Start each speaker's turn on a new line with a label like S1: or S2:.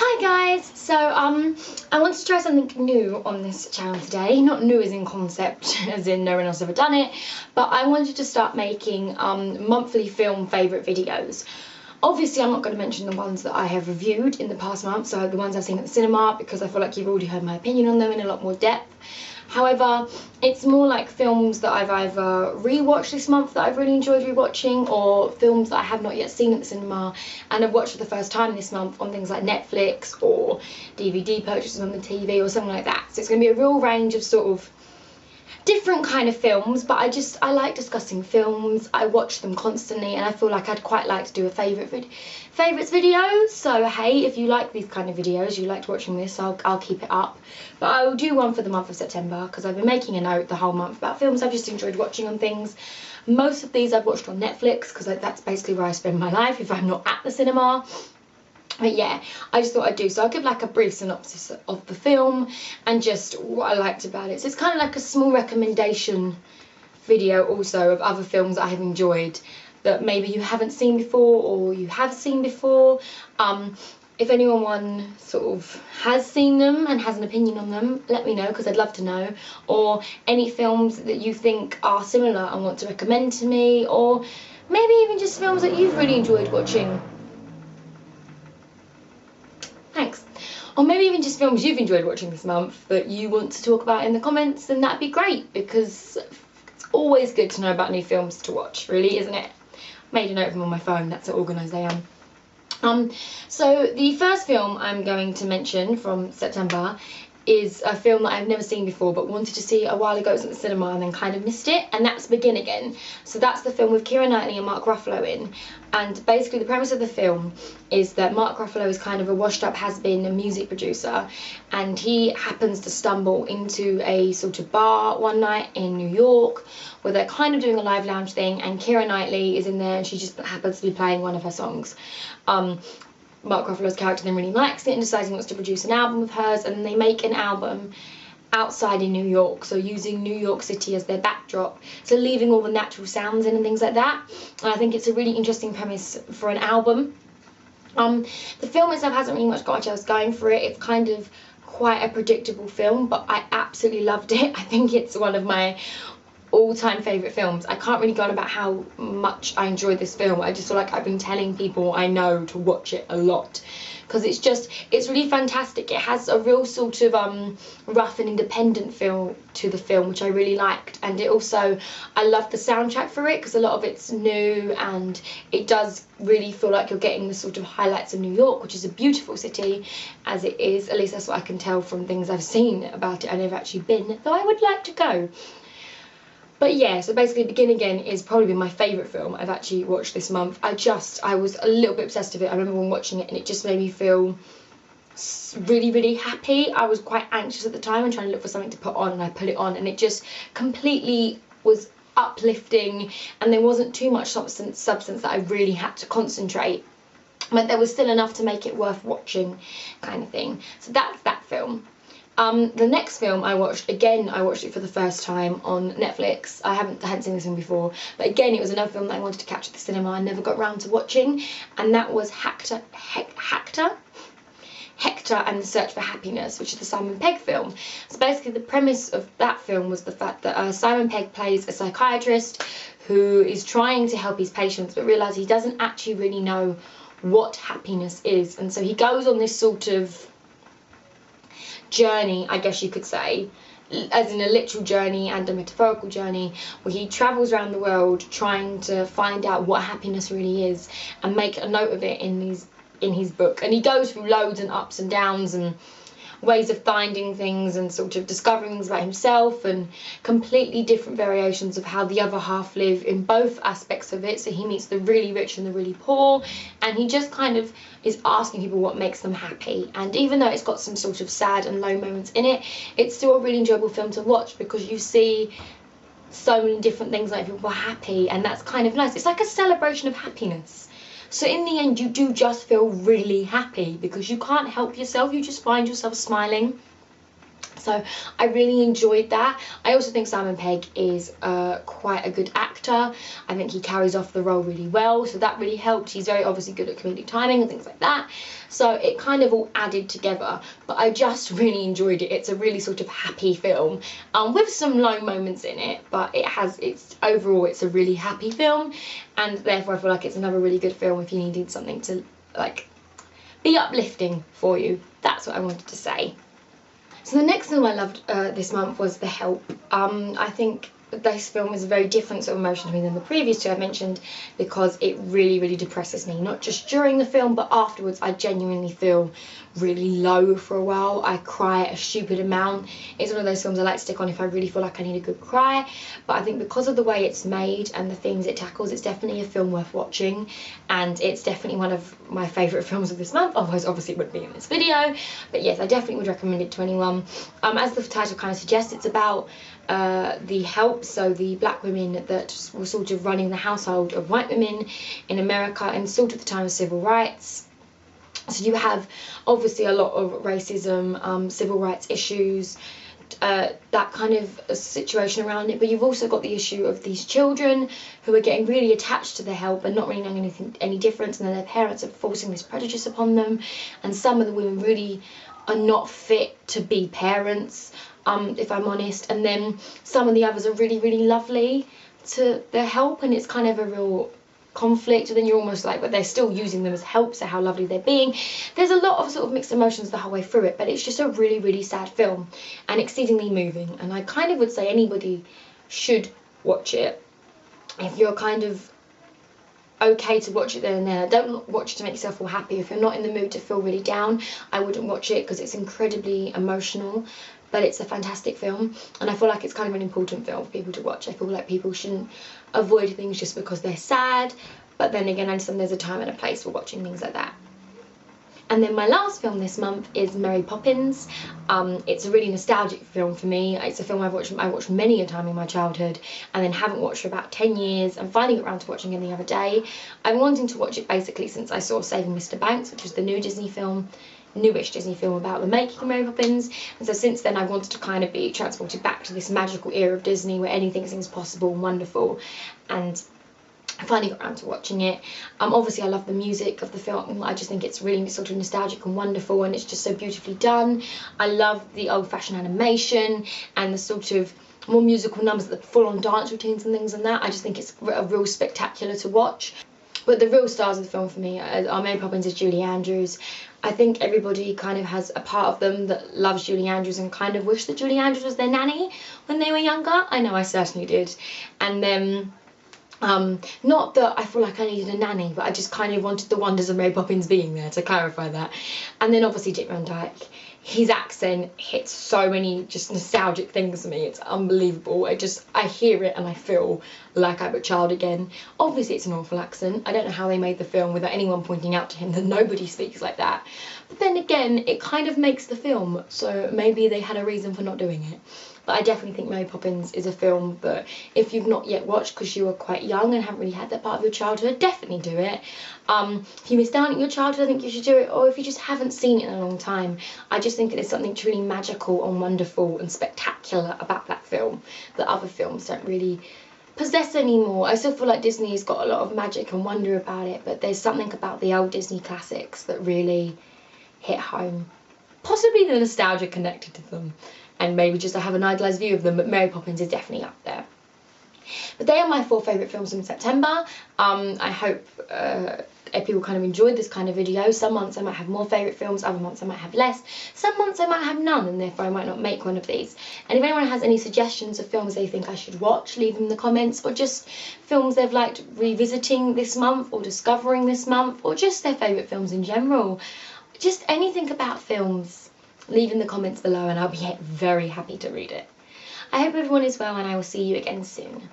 S1: Hi guys, so I want to try something new on this channel today. Not new as in concept, as in no one else ever done it, but I wanted to start making monthly film favourite videos. Obviously I'm not going to mention the ones that I have reviewed in the past month, so the ones I've seen at the cinema, because I feel like you've already heard my opinion on them in a lot more depth. However, it's more like films that I've either rewatched this month that I've really enjoyed rewatching, or films that I have not yet seen at the cinema and have watched for the first time this month on things like Netflix or DVD purchases on the TV or something like that. So it's going to be a real range of sort of different kind of films, but I like discussing films. I watch them constantly and I feel like I'd quite like to do a favourites video. So hey, if you like these kind of videos, you liked watching this, I'll keep it up. But I will do one for the month of September because I've been making a note the whole month about films I've just enjoyed watching on things. Most of these I've watched on Netflix because that's basically where I spend my life if I'm not at the cinema. But yeah, I just thought I'd do, so I'll give like a brief synopsis of the film and just what I liked about it. So it's kind of like a small recommendation video also of other films that I have enjoyed that maybe you haven't seen before or you have seen before. If anyone sort of has seen them and has an opinion on them, let me know because I'd love to know. Or any films that you think are similar and want to recommend to me, or maybe even just films that you've really enjoyed watching. Thanks. Or maybe even just films you've enjoyed watching this month that you want to talk about in the comments, then that'd be great because it's always good to know about new films to watch, really, isn't it? Made a note of them on my phone, that's how organised I am. So the first film I'm going to mention from September is a film that I've never seen before but wanted to see a while ago. It was at the cinema and then kind of missed it, and that's Begin Again. So that's the film with Keira Knightley and Mark Ruffalo in, and basically the premise of the film is that Mark Ruffalo is kind of a washed up has-been music producer, and he happens to stumble into a sort of bar one night in New York where they're kind of doing a live lounge thing, and Keira Knightley is in there and she just happens to be playing one of her songs. Mark Ruffalo's character then really likes it and decides he wants to produce an album with hers, and then they make an album outside in New York, so using New York City as their backdrop, so leaving all the natural sounds in and things like that. And I think it's a really interesting premise for an album. The film itself hasn't really much got much else going for it. It's kind of quite a predictable film, but I absolutely loved it. I think it's one of my all-time favourite films. I can't really go on about how much I enjoyed this film. I just feel like I've been telling people I know to watch it a lot because it's really fantastic. It has a real sort of rough and independent feel to the film, which I really liked, and it also, I love the soundtrack for it because a lot of it's new and it does really feel like you're getting the sort of highlights of New York, which is a beautiful city as it is. At least that's what I can tell from things I've seen about it. I've never actually been, though I would like to go. But yeah, so basically Begin Again is probably my favourite film I've actually watched this month. I was a little bit obsessed with it. I remember when watching it and it just made me feel really, really happy. I was quite anxious at the time and trying to look for something to put on, and I put it on and it just completely was uplifting, and there wasn't too much substance that I really had to concentrate. But there was still enough to make it worth watching, kind of thing. So that's that film. The next film I watched, again I watched it for the first time on Netflix. I hadn't seen this one before, but again it was another film that I wanted to catch at the cinema and never got round to watching, and that was Hector and the Search for Happiness, which is the Simon Pegg film. So basically the premise of that film was the fact that Simon Pegg plays a psychiatrist who is trying to help his patients but realises he doesn't actually really know what happiness is, and so he goes on this sort of journey, I guess you could say, as in a literal journey and a metaphorical journey, where he travels around the world trying to find out what happiness really is and make a note of it in his book. And he goes through loads and ups and downs and ways of finding things and sort of discovering things about himself, and completely different variations of how the other half live in both aspects of it. So he meets the really rich and the really poor, and he just kind of is asking people what makes them happy. And even though it's got some sort of sad and low moments in it, it's still a really enjoyable film to watch because you see so many different things that make people happy, and that's kind of nice. It's like a celebration of happiness. So in the end you do just feel really happy because you can't help yourself, you just find yourself smiling. So I really enjoyed that. I also think Simon Pegg is quite a good actor. I think he carries off the role really well, so that really helped. He's very obviously good at comedic timing and things like that. So it kind of all added together, but I just really enjoyed it. It's a really sort of happy film with some low moments in it, but overall it's a really happy film, and therefore I feel like it's another really good film if you needed something to like be uplifting for you. That's what I wanted to say. So the next film I loved this month was The Help. I think this film is a very different sort of emotion to me than the previous two I mentioned, because it really, really depresses me. Not just during the film, but afterwards I genuinely feel really low for a while. I cry a stupid amount. It's one of those films I like to stick on if I really feel like I need a good cry. But I think because of the way it's made and the themes it tackles, it's definitely a film worth watching. And it's definitely one of my favourite films of this month. Otherwise, obviously, it wouldn't be in this video. But yes, I definitely would recommend it to anyone. As the title kind of suggests, it's about the help, so the black women that were sort of running the household of white women in America and sort of the time of civil rights. So you have obviously a lot of racism, civil rights issues, that kind of situation around it, but you've also got the issue of these children who are getting really attached to the help and not really knowing any difference, and then their parents are forcing this prejudice upon them, and some of the women really are not fit to be parents, if I'm honest, and then some of the others are really, really lovely to their help, and it's kind of a real conflict, and then you're almost like, but they're still using them as help, so how lovely they're being. There's a lot of sort of mixed emotions the whole way through it, but it's just a really, really sad film and exceedingly moving, and I kind of would say anybody should watch it. If you're kind of okay to watch it then and there, don't watch it to make yourself feel happy. If you're not in the mood to feel really down, I wouldn't watch it because it's incredibly emotional. But it's a fantastic film, and I feel like it's kind of an important film for people to watch. I feel like people shouldn't avoid things just because they're sad, but then again, I understand there's a time and a place for watching things like that. And then my last film this month is Mary Poppins. It's a really nostalgic film for me. It's a film I watched many a time in my childhood and then haven't watched for about 10 years. I'm finally got around to watching it the other day. I'm wanting to watch it basically since I saw Saving Mr. Banks, which was the newish Disney film about the making of Mary Poppins, and so since then I wanted to kind of be transported back to this magical era of Disney where anything seems possible and wonderful, and I finally got around to watching it. Obviously I love the music of the film. I just think it's really sort of nostalgic and wonderful, and it's just so beautifully done. I love the old-fashioned animation and the sort of more musical numbers, the full-on dance routines and things like that. I just think it's a real spectacular to watch. But the real stars of the film for me are Mary Poppins is Julie Andrews. I think everybody kind of has a part of them that loves Julie Andrews and kind of wish that Julie Andrews was their nanny when they were younger. I know I certainly did. And then, not that I feel like I needed a nanny, but I just kind of wanted the wonders of Mary Poppins being there, to clarify that. And then obviously Dick Van Dyke. His accent hits so many just nostalgic things for me. It's unbelievable. I hear it and I feel like I'm a child again. Obviously it's an awful accent. I don't know how they made the film without anyone pointing out to him that nobody speaks like that. But then again, it kind of makes the film, so maybe they had a reason for not doing it. But I definitely think Mary Poppins is a film that if you've not yet watched because you were quite young and haven't really had that part of your childhood, definitely do it. If you missed out on your childhood, I think you should do it, or if you just haven't seen it in a long time, I just think there's something truly magical and wonderful and spectacular about that film that other films don't really possess anymore. I still feel like Disney's got a lot of magic and wonder about it, but there's something about the old Disney classics that really hit home. Possibly the nostalgia connected to them, and maybe just I have an idealised view of them, but Mary Poppins is definitely up there. But they are my 4 favourite films in September. I hope people kind of enjoyed this kind of video. Some months I might have more favourite films, other months I might have less. Some months I might have none, and therefore I might not make one of these. And if anyone has any suggestions of films they think I should watch, leave them in the comments, or just films they've liked revisiting this month or discovering this month, or just their favourite films in general. Just anything about films, leave in the comments below and I'll be very happy to read it. I hope everyone is well, and I will see you again soon.